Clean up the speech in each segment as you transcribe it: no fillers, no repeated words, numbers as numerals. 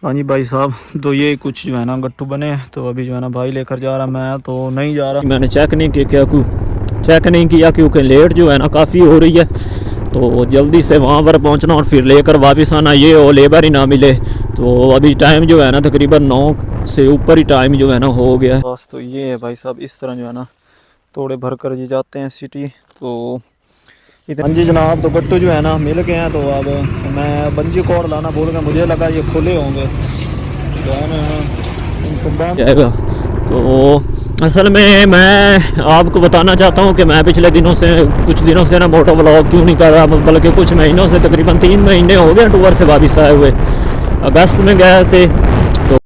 हाँ जी भाई साहब, तो ये कुछ जो है ना गट्टू बने, तो अभी जो है ना भाई लेकर जा रहा, मैं तो नहीं जा रहा। मैंने चेक नहीं किया चेक नहीं किया क्योंकि लेट जो है ना काफ़ी हो रही है, तो जल्दी से वहाँ पर पहुँचना और फिर लेकर वापस आना, ये हो लेबर ही ना मिले। तो अभी टाइम जो है ना तकरीबन 9 से ऊपर ही टाइम जो है ना हो गया है। बस तो ये है भाई साहब, इस तरह जो है ना थोड़े भर कर जी जाते हैं सिटी। तो हाँ जी जनाब, तो गट्टू जो है ना मिल गए हैं। तो अब मैं बंजी कॉर्ड लाना भूल गया, मुझे लगा ये खुले होंगे जो है ना इनको बंद जाएगा। तो असल में मैं आपको बताना चाहता हूँ कि मैं पिछले दिनों से कुछ दिनों से ना मोटो व्लॉग क्यों नहीं कर रहा, बल्कि कुछ महीनों से, तकरीबन 3 महीने हो गए टूर से वापस आए हुए। अगस्त में गए थे। तो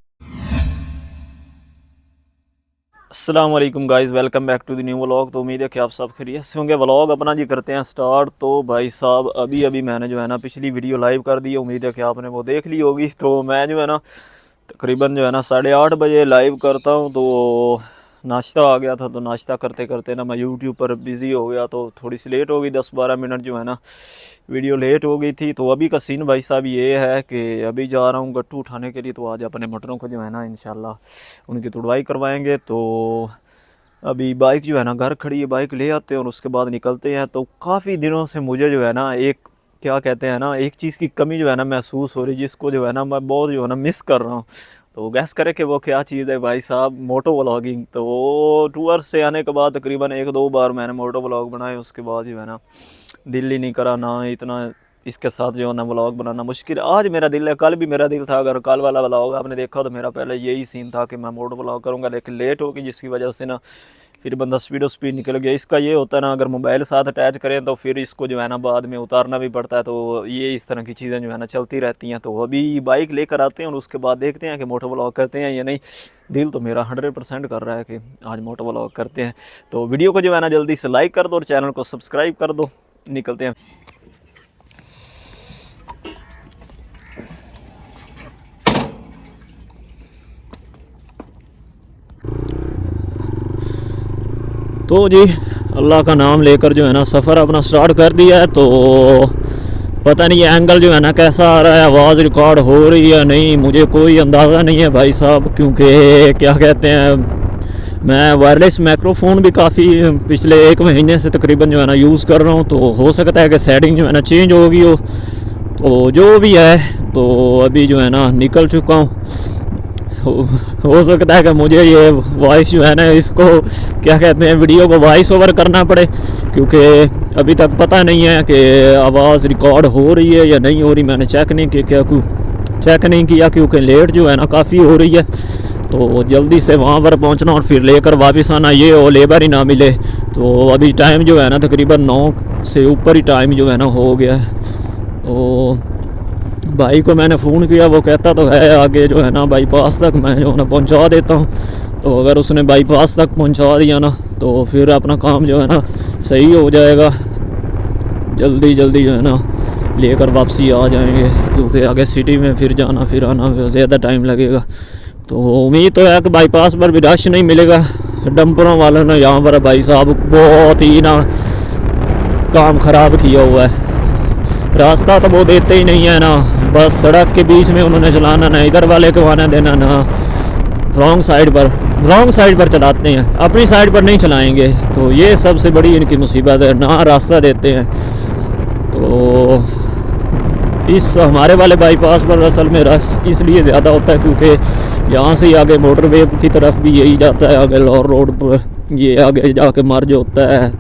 अस्सलाम वालेकुम guys, welcome back to the new vlog. तो उम्मीद है कि आप सब खैरियत से होंगे। व्लॉग अपना जी करते हैं स्टार्ट। तो भाई साहब अभी अभी मैंने जो है ना पिछली वीडियो लाइव कर दी है, उम्मीद है कि आपने वो देख ली होगी। तो मैं जो है ना तकरीबन जो है ना 8:30 बजे लाइव करता हूँ। तो नाश्ता आ गया था, तो नाश्ता करते करते ना मैं यूट्यूब पर बिज़ी हो गया, तो थोड़ी सी लेट हो गई, 10-12 मिनट जो है ना वीडियो लेट हो गई थी। तो अभी का सीन भाई साहब ये है कि अभी जा रहा हूँ गट्टू उठाने के लिए। तो आज अपने मटरों को जो है ना इंशाल्लाह उनकी तुड़वाई करवाएंगे। तो अभी बाइक जो है ना घर खड़ी है, बाइक ले आते हैं और उसके बाद निकलते हैं। तो काफ़ी दिनों से मुझे जो है ना एक क्या कहते हैं ना एक चीज़ की कमी जो है ना महसूस हो रही, जिसको जो है ना मैं बहुत जो है ना मिस कर रहा हूँ। तो गैस करे कि वो क्या चीज़ है भाई साहब, मोटो व्लॉगिंग। तो वो टूर से आने के बाद तकरीबन 1-2 बार मैंने मोटो व्लॉग बनाए, उसके बाद जो है ना दिल ही नहीं करा ना इतना इसके साथ जो है ना व्लॉग बनाना मुश्किल। आज मेरा दिल है, कल भी मेरा दिल था। अगर कल वाला व्लॉग आपने देखा तो मेरा पहले यही सीन था कि मैं मोटो व्लॉग करूँगा, लेकिन लेट होगी जिसकी वजह से ना फिर बंदा स्पीड निकल गया। इसका ये होता है ना, अगर मोबाइल साथ अटैच करें तो फिर इसको जो है ना बाद में उतारना भी पड़ता है। तो ये इस तरह की चीज़ें जो है ना चलती रहती हैं। तो अभी बाइक लेकर आते हैं और उसके बाद देखते हैं कि मोटो व्लॉग करते हैं या नहीं। दिल तो मेरा 100% कर रहा है कि आज मोटो व्लॉग करते हैं। तो वीडियो को जो है ना जल्दी से लाइक कर दो और चैनल को सब्सक्राइब कर दो। निकलते हैं। तो जी अल्लाह का नाम लेकर जो है ना सफ़र अपना स्टार्ट कर दिया है। तो पता नहीं ये एंगल जो है ना कैसा आ रहा है, आवाज़ रिकॉर्ड हो रही है नहीं, मुझे कोई अंदाज़ा नहीं है भाई साहब। क्योंकि क्या कहते हैं, मैं वायरलेस माइक्रोफोन भी काफ़ी पिछले 1 महीने से तकरीबन जो है ना यूज़ कर रहा हूँ। तो हो सकता है कि सेटिंग जो है ना चेंज होगी हो। तो जो भी है, तो अभी जो है ना निकल चुका हूँ। हो सकता है कि मुझे ये वॉइस जो है ना इसको क्या कहते हैं वीडियो को वॉइस ओवर करना पड़े, क्योंकि अभी तक पता नहीं है कि आवाज़ रिकॉर्ड हो रही है या नहीं हो रही। मैंने चेक नहीं किया क्योंकि लेट जो है ना काफ़ी हो रही है। तो जल्दी से वहाँ पर पहुँचना और फिर लेकर वापस आना, ये हो लेबर ही ना मिले। तो अभी टाइम जो है ना तकरीबन 9 से ऊपर ही टाइम जो है ना हो गया है। तो भाई को मैंने फ़ोन किया, वो कहता तो है आगे जो है ना बाईपास तक मैं जो है ना पहुंचा देता हूं। तो अगर उसने बाईपास तक पहुंचा दिया ना तो फिर अपना काम जो है ना सही हो जाएगा। जल्दी जल्दी जो है ना लेकर वापसी आ जाएंगे, क्योंकि आगे सिटी में फिर जाना फिर आना ज़्यादा टाइम लगेगा। तो उम्मीद तो है कि बाईपास पर भी रश नहीं मिलेगा। डंपरों वालों ने यहाँ पर भाई साहब बहुत ही ना काम ख़राब किया हुआ है। रास्ता तो वो देते ही नहीं है ना, बस सड़क के बीच में उन्होंने चलाना, ना इधर वाले को आने देना, ना रॉन्ग साइड पर चलाते हैं, अपनी साइड पर नहीं चलाएंगे। तो ये सबसे बड़ी इनकी मुसीबत है, ना रास्ता देते हैं। तो इस हमारे वाले बाईपास पर असल में रश इसलिए ज़्यादा होता है क्योंकि यहाँ से ही आगे मोटरवे की तरफ भी यही जाता है, आगे लॉर रोड पर ये आगे जाके मर्ज होता है।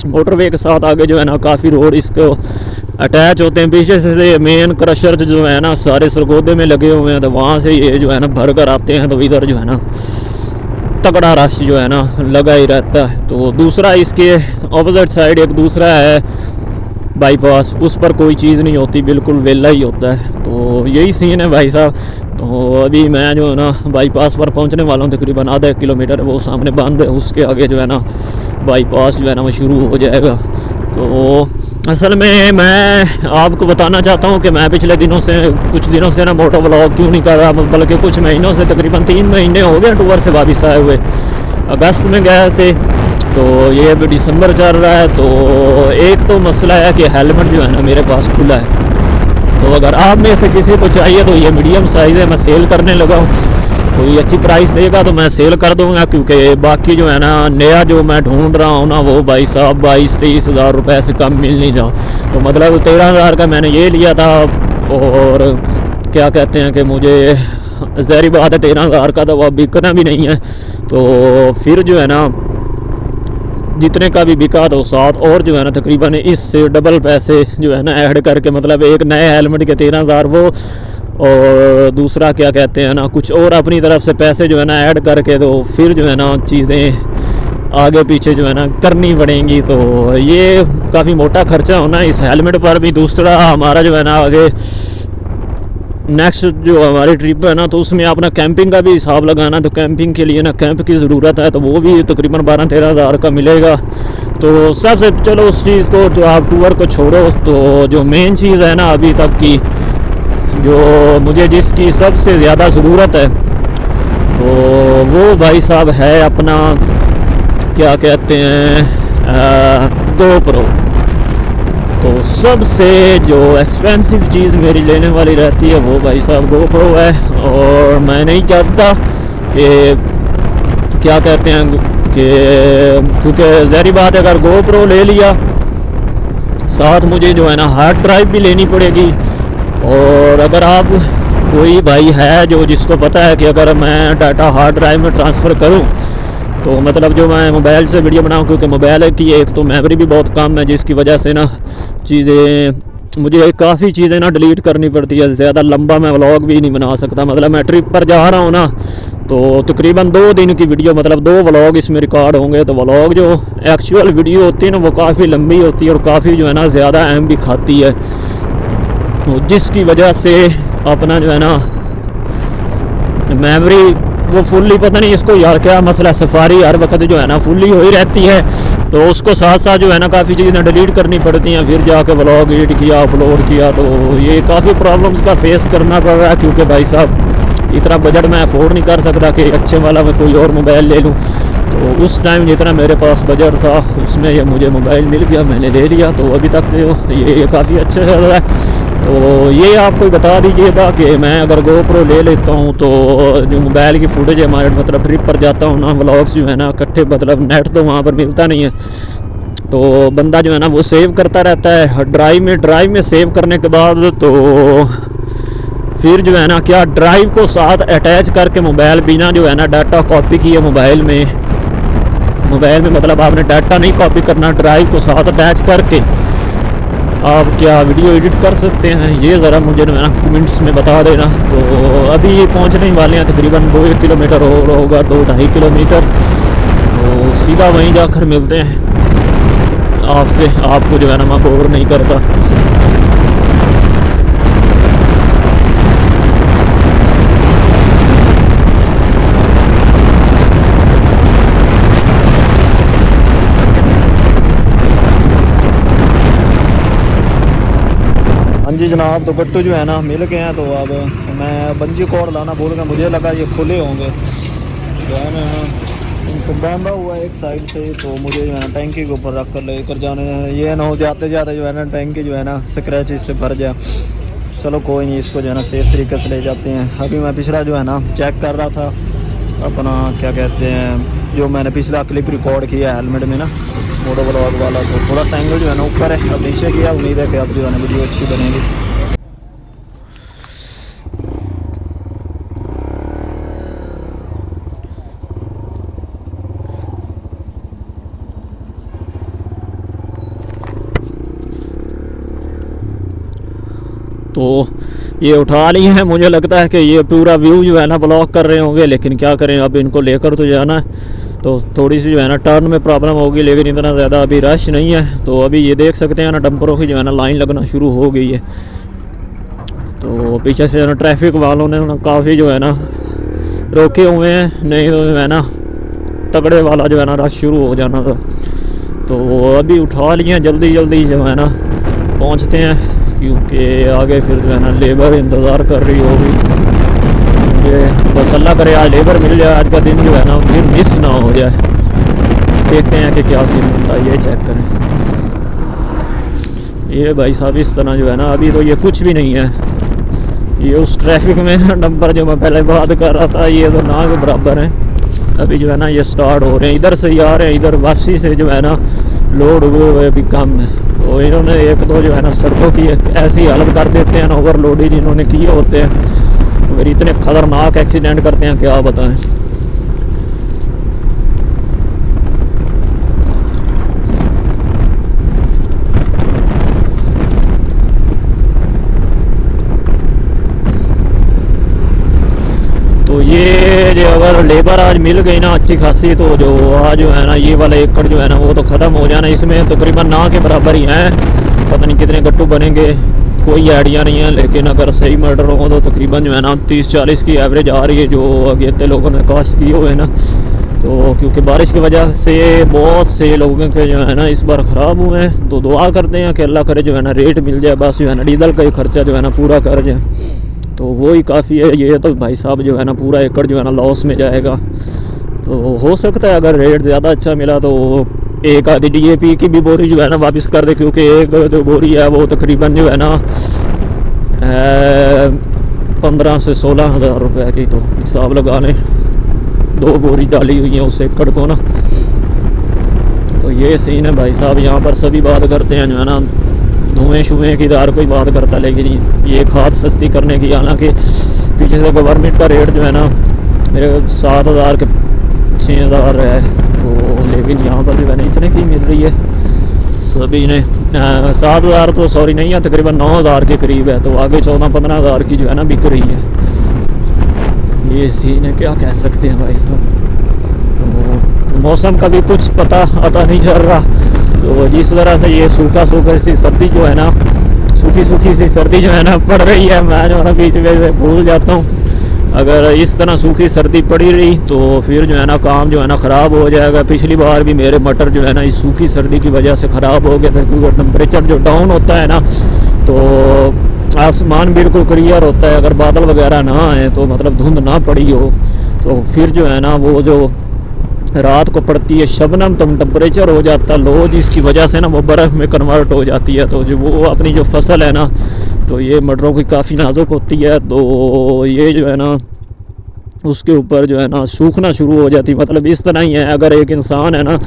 मोटरवे के साथ आगे जो है ना काफ़ी रोड इसको अटैच होते हैं। पीछे से मेन क्रशर जो है ना सारे सरगोदे में लगे हुए हैं, तो वहाँ से ये जो है ना भर कर आते हैं। तो इधर जो है ना तगड़ा रश जो है ना लगा ही रहता है। तो दूसरा इसके ऑपोजिट साइड एक दूसरा है बाईपास, उस पर कोई चीज़ नहीं होती, बिल्कुल वेला ही होता है। तो यही सीन है भाई साहब। तो अभी मैं जो है ना बाईपास पर पहुंचने वाला हूँ, तकरीबन आधा किलोमीटर वो सामने बंद है, उसके आगे जो है ना बाईपास जो है ना वो शुरू हो जाएगा। तो असल में मैं आपको बताना चाहता हूँ कि मैं पिछले कुछ दिनों से ना मोटो व्लॉग क्यों नहीं कर रहा, बल्कि कुछ महीनों से, तकरीबन 3 महीने हो गए टूर से वापस आए हुए। अगस्त में गए थे, तो ये अभी दिसंबर चल रहा है। तो एक तो मसला है कि हेलमेट जो है ना मेरे पास खुला है, तो अगर आप में से किसी को चाहिए तो ये मीडियम साइज़ है, मैं सेल करने लगा हूँ। कोई अच्छी प्राइस देगा तो मैं सेल कर दूंगा, क्योंकि बाकी जो है ना नया जो मैं ढूंढ रहा हूँ ना वो भाई साहब 22-23 हज़ार रुपये से कम मिल नहीं रहा। तो मतलब 13 हज़ार का मैंने ये लिया था, और क्या कहते हैं कि मुझे ज़ाहिर बात है 13 हज़ार का तो वह बिकना भी नहीं है। तो फिर जो है ना जितने का भी बिका तो साथ और जो है ना तकरीबन इससे डबल पैसे जो है ना ऐड करके, मतलब एक नए हेलमेट के 13 हज़ार वो, और दूसरा क्या कहते हैं ना कुछ और अपनी तरफ से पैसे जो है ना ऐड करके, तो फिर जो है ना चीज़ें आगे पीछे जो है ना करनी पड़ेंगी। तो ये काफ़ी मोटा खर्चा होना इस हेलमेट पर भी। दूसरा हमारा जो है ना आगे नेक्स्ट जो हमारी ट्रिप है ना, तो उसमें अपना कैंपिंग का भी हिसाब लगाना। तो कैंपिंग के लिए ना कैंप की ज़रूरत है, तो वो भी तकरीबन 12-13 हज़ार का मिलेगा। तो सबसे चलो उस चीज़ को तो आप टूर को छोड़ो, तो जो मेन चीज़ है ना अभी तक की, जो मुझे जिसकी सबसे ज़्यादा ज़रूरत है, तो वो भाई साहब है अपना क्या कहते हैं GoPro। तो सबसे जो एक्सपेंसिव चीज़ मेरी लेने वाली रहती है वो भाई साहब GoPro है। और मैं नहीं चाहता कि क्या कहते हैं कि, क्योंकि ज़ाहिर बात है अगर GoPro ले लिया साथ मुझे जो है ना हार्ड ड्राइव भी लेनी पड़ेगी। और अगर आप कोई भाई है जो जिसको पता है कि अगर मैं डाटा हार्ड ड्राइव में ट्रांसफ़र करूं, तो मतलब जो मैं मोबाइल से वीडियो बनाऊं, क्योंकि मोबाइल की एक तो मेमोरी भी बहुत कम है, जिसकी वजह से ना चीज़ें मुझे काफ़ी चीज़ें ना डिलीट करनी पड़ती है। ज़्यादा लंबा मैं व्लॉग भी नहीं बना सकता। मतलब मैं ट्रिप पर जा रहा हूँ ना, तो तकरीबन 2 दिन की वीडियो, मतलब 2 व्लॉग इसमें रिकॉर्ड होंगे। तो व्लॉग जो एक्चुअल वीडियो होती है ना वो काफ़ी लंबी होती है और काफ़ी जो है ना ज़्यादा एम भी खाती है, तो जिसकी वजह से अपना जो है ना मेमोरी वो फुल्ली, पता नहीं इसको यार क्या मसला, सफारी हर वक्त जो है ना फुल्ली हो ही रहती है। तो उसको साथ साथ जो है ना काफ़ी चीज़ें डिलीट करनी पड़ती हैं, फिर जाके व्लॉग एडिट किया, अपलोड किया। तो ये काफ़ी प्रॉब्लम्स का फेस करना पड़ रहा है, क्योंकि भाई साहब इतना बजट मैं अफोर्ड नहीं कर सकता कि अच्छे वाला मैं कोई और मोबाइल ले लूँ। तो उस टाइम जितना मेरे पास बजट था उसमें ये मुझे मोबाइल मिल गया, मैंने ले लिया। तो अभी तक ये काफ़ी अच्छा चल रहा है। तो ये आपको बता दीजिएगा कि मैं अगर GoPro ले लेता हूँ तो जो मोबाइल की फुटेज हमारे मतलब ट्रिप पर जाता हूँ ना, व्लॉग्स जो है ना इकट्ठे, मतलब नेट तो वहाँ पर मिलता नहीं है, तो बंदा जो है ना वो सेव करता रहता है ड्राइव में सेव करने के बाद तो फिर जो है ना क्या ड्राइव को साथ अटैच करके मोबाइल बिना जो है ना डाटा कॉपी किए मोबाइल में मतलब आपने डाटा नहीं कॉपी करना, ड्राइव को साथ अटैच करके आप क्या वीडियो एडिट कर सकते हैं, ये ज़रा मुझे ना कमेंट्स में बता देना। तो अभी पहुंचने वाले हैं, तकरीबन 2 किलोमीटर और होगा, 2-2.5 किलोमीटर। तो सीधा वहीं जाकर मिलते हैं आपसे। आपको जो है ना मैं बोर नहीं करता। जी जनाब, तो गट्टू जो है ना मिल गए हैं। तो अब मैं बंजी कॉर्ड लाना भूल गया, मुझे लगा ये खुले होंगे, जो है ना इनको बांधा हुआ एक साइड से। तो मुझे जो है ना टैंकी के ऊपर रख कर लेकर जाने हैं, ये ना हो जाते जाते जो है ना टैंकी जो है ना स्क्रैच इससे भर जाए। चलो कोई नहीं, इसको जो है ना सेफ तरीके से ले जाते हैं। अभी मैं पिछला जो है ना चेक कर रहा था अपना क्या कहते हैं, जो मैंने पिछला क्लिप रिकॉर्ड किया हेलमेट में ना मोटो व्लॉग वाला, तो थोड़ा सा एंगल जो है ना ऊपर है, अब नीचे किया। उम्मीद है कि अब जो है ना वीडियो अच्छी बनेगी। तो ये उठा ली हैं, मुझे लगता है कि ये पूरा व्यू जो है ना ब्लॉक कर रहे होंगे, लेकिन क्या करें, अब इनको लेकर तो जाना है। तो थोड़ी सी जो है ना टर्न में प्रॉब्लम होगी, लेकिन इतना ज़्यादा अभी रश नहीं है। तो अभी ये देख सकते हैं ना डंपरों की जो है ना लाइन लगना शुरू हो गई है। तो पीछे से जो है ना ट्रैफिक वालों ने ना काफ़ी जो है ना रोके हुए हैं, नहीं तो जो है ना तगड़े वाला जो है ना रश शुरू हो जाना था। तो अभी उठा लिए, जल्दी जल्दी जो है ना पहुँचते हैं, क्योंकि आगे फिर जो है ना लेबर इंतज़ार कर रही होगी। बस अल्लाह करे आज लेबर मिल जाए, आज का दिन जो है ना फिर मिस ना हो जाए। देखते हैं कि क्या सीन होता है, ये चेक करें। ये भाई साहब इस तरह जो है ना, अभी तो ये कुछ भी नहीं है। ये उस ट्रैफिक में नंबर जो मैं पहले बात कर रहा था, ये तो ना के बराबर है। अभी जो है ना ये स्टार्ट हो रहे हैं, इधर से ही आ रहे हैं, इधर वापसी से जो है ना लोड हुए हुए भी कम है। तो इन्होंने एक तो जो है ना सड़कों की ऐसी हालत कर देते हैं ना, ओवरलोड ही जिन्होंने किए होते हैं, फिर इतने खतरनाक एक्सीडेंट करते हैं क्या बताएं। तो ये जो अगर लेबर आज मिल गई ना अच्छी खासी, तो जो आज जो है ना ये वाला एकड़ जो है ना वो तो ख़त्म हो जाना। इसमें तकरीबन ना के बराबर ही हैं, पता नहीं कितने गट्टू बनेंगे, कोई आइडिया नहीं है। लेकिन अगर सही मर्डर हो तो तकरीबन जो है ना 30-40 की एवरेज आ रही है जो अगेते लोगों ने कास्ट किए हुए हैं ना। तो क्योंकि बारिश की वजह से बहुत से लोगों के जो है ना इस बार ख़राब हुए हैं। तो दुआ करते हैं कि अल्लाह करे जो है ना रेट मिल जाए, बस जो है ना डीजल का ही खर्चा जो है ना पूरा कर जाए, तो वो ही काफ़ी है। ये तो भाई साहब जो है ना पूरा एकड़ जो है ना लॉस में जाएगा। तो हो सकता है अगर रेट ज़्यादा अच्छा मिला तो एक आधी DAP की भी बोरी जो है ना वापस कर दे, क्योंकि एक जो बोरी है वो तकरीबन जो है ना 15 से 16 हज़ार रुपये की, तो हिसाब लगा लें 2 बोरी डाली हुई हैं उस एकड़ को ना। तो ये सीन है भाई साहब, यहाँ पर सभी बात करते हैं जो है ना धुएँ शुएँ की, हर कोई बात करता, लेकिन ये खाद सस्ती करने की, हालांकि पीछे से गवर्नमेंट का रेट जो है ना मेरे 7,000 के 6,000 है, तो लेकिन यहाँ पर जो है ना इतने की मिल रही है सभी ने। 7,000 तो सॉरी नहीं है, तकरीबन 9,000 के करीब है, तो आगे 14-15 हज़ार की जो है ना बिक रही है। ये सीन है, क्या कह सकते हैं भाई साहब। तो मौसम का भी कुछ पता नहीं चल रहा। तो जिस तरह से ये सूखा सी सर्दी जो है ना, सूखी सी सर्दी जो है ना पड़ रही है, मैं जो है ना बीच में से भूल जाता हूँ। अगर इस तरह सूखी सर्दी पड़ी रही तो फिर जो है ना काम जो है ना ख़राब हो जाएगा। पिछली बार भी मेरे मटर जो है ना इस सूखी सर्दी की वजह से ख़राब हो गए थे, क्योंकि टेम्परेचर जो डाउन होता है ना तो आसमान बिल्कुल क्लियर होता है। अगर बादल वगैरह ना आए तो मतलब धुंध ना पड़ी हो तो फिर जो है ना वो जो रात को पड़ती है शबनम, तो टेम्परेचर हो जाता लो, जिसकी वजह से ना वो बर्फ़ में कन्वर्ट हो जाती है। तो जो वो अपनी जो फसल है ना, तो ये मटरों की काफ़ी नाजुक होती है, तो ये जो है ना उसके ऊपर जो है ना सूखना शुरू हो जाती। मतलब इस तरह ही है, अगर एक इंसान है ना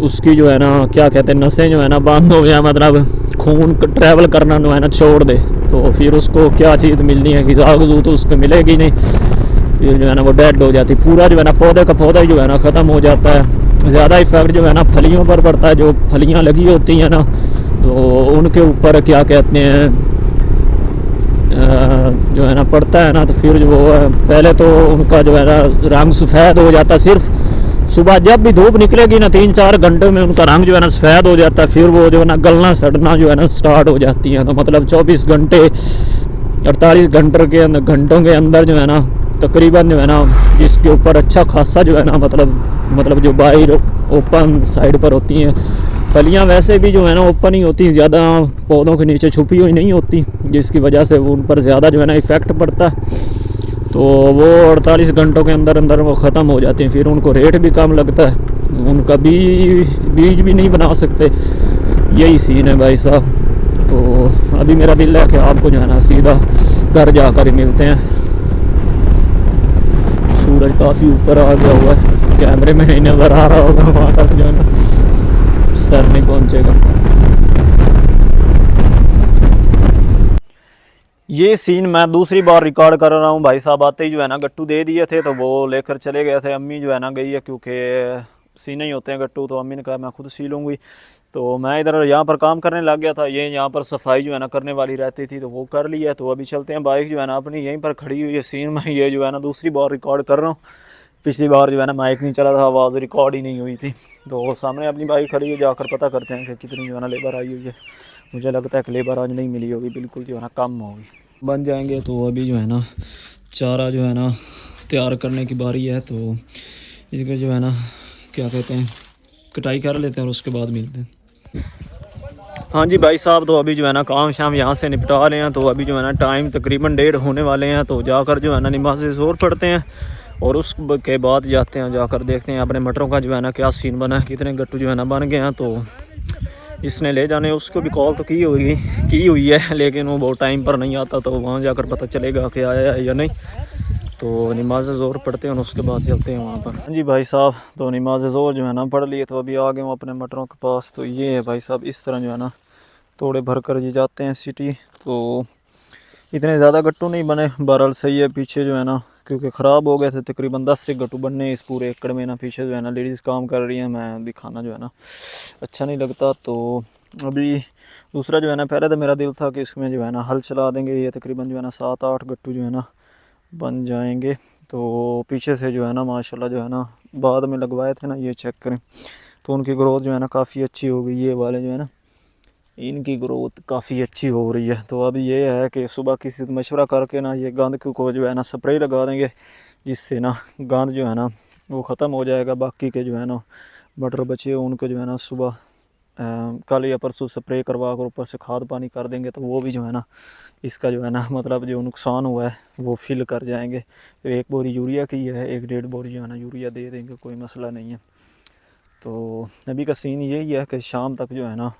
उसकी जो है ना क्या कहते हैं नसें जो है ना बंद हो गया, मतलब खून ट्रैवल करना जो है ना छोड़ दे, तो फिर उसको क्या चीज़ मिलनी है, ग़िज़ा गुज़ू तो उसको मिलेगी नहीं, फिर जो है ना वो डेड हो जाती। पूरा जो है ना पौधे का पौधा जो है ना ख़त्म हो जाता है। ज़्यादा इफेक्ट जो है ना फलियों पर पड़ता है, जो फलियाँ लगी होती हैं ना तो उनके ऊपर क्या कहते हैं जो है ना पड़ता है ना, तो फिर जो पहले तो उनका जो है ना रंग सफ़ेद हो जाता। सिर्फ सुबह जब भी धूप निकलेगी ना 3-4 घंटे में उनका रंग जो है ना सफ़ेद हो जाता है, फिर वो जो है ना गलना सड़ना जो है ना स्टार्ट हो जाती है। तो मतलब 24 घंटे 48 घंटों के अंदर जो है ना तकरीबन जो है ना जिसके ऊपर अच्छा खासा जो है ना मतलब जो बाहर ओपन साइड पर होती हैं फलियां, वैसे भी जो है ना ओपन ही होती, ज़्यादा पौधों के नीचे छुपी हुई नहीं होती, जिसकी वजह से उन पर ज़्यादा जो है ना इफ़ेक्ट पड़ता है। तो वो 48 घंटों के अंदर वो ख़त्म हो जाती हैं। फिर उनको रेट भी कम लगता है, उनका बीज भी नहीं बना सकते। यही सीन है भाई साहब। तो अभी मेरा दिल है कि आपको जो है ना सीधा घर जाकर ही मिलते हैं। सूरज काफ़ी ऊपर आ गया हुआ है, कैमरे में नहीं नज़र आ रहा होगा, वहाँ तक जो है ना सर नहीं पहुँचेगा। ये सीन मैं दूसरी बार रिकॉर्ड कर रहा हूँ। भाई साहब आते ही जो है ना गट्टू दे दिए थे, तो वो लेकर चले गए थे। अम्मी जो है ना गई है, क्योंकि सीने ही होते हैं गट्टू, तो अम्मी ने कहा मैं खुद सी लूँगी। तो मैं इधर यहाँ पर काम करने लग गया था। ये यहाँ पर सफाई जो है ना करने वाली रहती थी, तो वो कर लिया। तो अभी चलते हैं, बाइक जो है ना अपनी यहीं पर खड़ी हुई है। सीन मैं ये जो है ना दूसरी बार रिकॉर्ड कर रहा हूँ। पिछली बार जो है ना माइक नहीं चला था, आवाज़ रिकॉर्ड ही नहीं हुई थी। तो सामने अपनी बाइक खड़ी है, जाकर पता करते हैं कि कितनी जो है ना लेबर आई हुई है। मुझे लगता है कि लेबर आज नहीं मिली होगी, बिल्कुल जो है ना कम होगी, बन जाएंगे। तो अभी जो है ना चारा जो है ना तैयार करने की बारी है, तो इसके जो है ना क्या कहते हैं कटाई कर लेते हैं और उसके बाद मिलते हैं। हाँ जी भाई साहब, तो अभी जो है ना काम शाम यहाँ से निपटा रहे हैं। तो अभी जो है ना टाइम तकरीबन 1:30 होने वाले हैं। तो जाकर जो है ना नमाज़ ज़ोर पढ़ते हैं और उसके बाद जाते हैं, जाकर देखते हैं अपने मटरों का जो है ना क्या सीन बना है, कितने गट्टू जो है ना बन गए हैं। तो जिसने ले जाने उसको भी कॉल तो की हुई है, लेकिन वो बहुत टाइम पर नहीं आता, तो वहाँ जाकर पता चलेगा कि आया है या नहीं। तो नमाज ज़ोर पढ़ते हैं और उसके बाद चलते हैं वहाँ पर। हाँ जी भाई साहब, तो नमाज ज़ोर जो है ना पढ़ लिए, तो अभी आ गए हूँ अपने मटरों के पास। तो ये है भाई साहब, इस तरह जो है ना तोड़े भर कर ये जाते हैं सिटी। तो इतने ज़्यादा गट्टू नहीं बने, बहरहाल सही है। पीछे जो है ना क्योंकि ख़राब हो गए थे, तकरीबन 10 से गट्टू बनने इस पूरे एकड़ में ना। पीछे जो है ना लेडीज़ काम कर रही हैं, मैं दिखाना जो है ना अच्छा नहीं लगता। तो अभी दूसरा जो है ना, पहले तो मेरा दिल था कि इसमें जो है ना हल चला देंगे, ये तकरीबन जो है ना 7-8 गट्टू जो है ना बन जाएंगे। तो पीछे से जो है ना माशाल्लाह जो है ना बाद में लगवाए थे ना, ये चेक करें, तो उनकी ग्रोथ जो है ना काफ़ी अच्छी हो गई। ये वाले जो है ना इनकी ग्रोथ काफ़ी अच्छी हो रही है। तो अभी ये है कि सुबह किसी से मशवरा करके ना ये गंद को जो है ना स्प्रे लगा देंगे, जिससे ना गंद जो है ना वो ख़त्म हो जाएगा। बाकी के जो है ना मटर बचे उनको जो है ना सुबह कल या परसों स्प्रे करवा कर ऊपर से खाद पानी कर देंगे, तो वो भी जो है ना इसका जो है ना मतलब जो नुकसान हुआ है वो फिल कर जाएंगे। तो 1 बोरी यूरिया की है, 1-1.5 बोरी जो है ना यूरिया दे देंगे, कोई मसला नहीं है। तो अभी का सीन यही है कि शाम तक जो है ना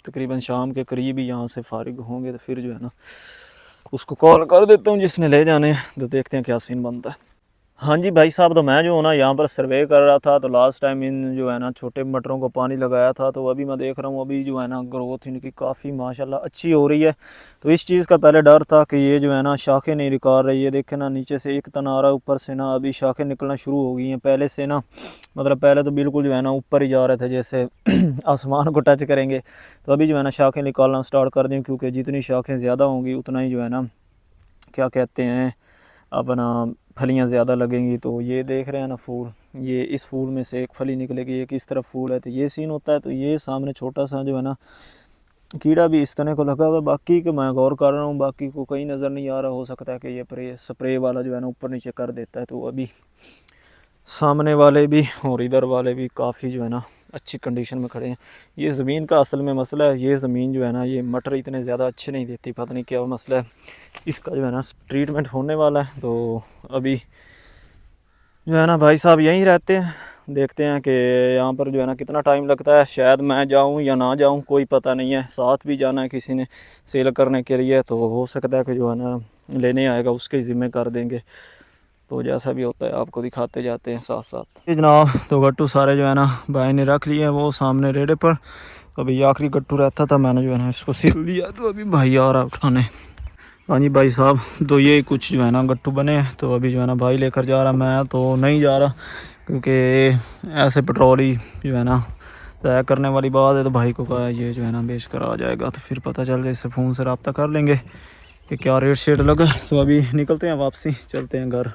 तकरीबन शाम के करीब ही यहाँ से फारिग होंगे, तो फिर जो है ना उसको कॉल कर देता हूँ जिसने ले जाने हैं, तो देखते हैं क्या सीन बनता है। हाँ जी भाई साहब, तो मैं जो हूँ ना यहाँ पर सर्वे कर रहा था। तो लास्ट टाइम इन जो है ना छोटे मटरों को पानी लगाया था, तो अभी मैं देख रहा हूँ अभी जो है ना ग्रोथ इनकी काफ़ी माशाल्लाह अच्छी हो रही है। तो इस चीज़ का पहले डर था कि ये जो है ना शाखें नहीं निकाल रही है। देखे ना नीचे से एक तना आ रहा है, ऊपर से ना अभी शाखें निकलना शुरू हो गई हैं। पहले से ना मतलब पहले तो बिल्कुल जो है ना ऊपर ही जा रहे थे, जैसे आसमान को टच करेंगे। तो अभी जो है ना शाखें निकालना स्टार्ट कर दें, क्योंकि जितनी शाखें ज़्यादा होंगी उतना ही जो है ना क्या कहते हैं अपना फलियाँ ज़्यादा लगेंगी। तो ये देख रहे हैं ना फूल, ये इस फूल में से एक फली निकलेगी, एक इस तरफ फूल है, तो ये सीन होता है। तो ये सामने छोटा सा जो है ना कीड़ा भी इस तरह को लगा हुआ है। बाकी को मैं गौर कर रहा हूँ, बाकी को कहीं नज़र नहीं आ रहा। हो सकता है कि ये स्प्रे वाला जो है ना ऊपर नीचे कर देता है। तो अभी सामने वाले भी और इधर वाले भी काफ़ी जो है ना अच्छी कंडीशन में खड़े हैं। ये ज़मीन का असल में मसला है, ये ज़मीन जो है ना ये मटर इतने ज़्यादा अच्छे नहीं देती, पता नहीं क्या मसला है। इसका जो है ना ट्रीटमेंट होने वाला है। तो अभी जो है ना भाई साहब यहीं रहते हैं, देखते हैं कि यहाँ पर जो है ना कितना टाइम लगता है। शायद मैं जाऊँ या ना जाऊँ, कोई पता नहीं है। साथ भी जाना है किसी ने सेल करने के लिए, तो हो सकता है कि जो है ना लेने आएगा उसके ज़िम्मे कर देंगे। तो जैसा भी होता है आपको दिखाते जाते हैं साथ साथ। ये जनाब तो गट्टू सारे जो है ना भाई ने रख लिए हैं वो सामने रेडे पर। अभी आखिरी गट्टू रहता था, मैंने जो है ना इसको सिल दिया, तो अभी भाई आ रहा उठाने। हाँ जी भाई साहब, तो ये कुछ जो है ना गट्टू बने हैं। तो अभी जो है ना भाई लेकर जा रहा, मैं तो नहीं जा रहा, क्योंकि ऐसे पेट्रोल ही जो है ना तय करने वाली बात है। तो भाई को कहा ये जो है ना बेच कर आ जाएगा, तो फिर पता चल जाए, इससे फ़ोन से रब्ता कर लेंगे कि क्या रेट शेट लगा। तो अभी निकलते हैं वापसी, चलते हैं घर।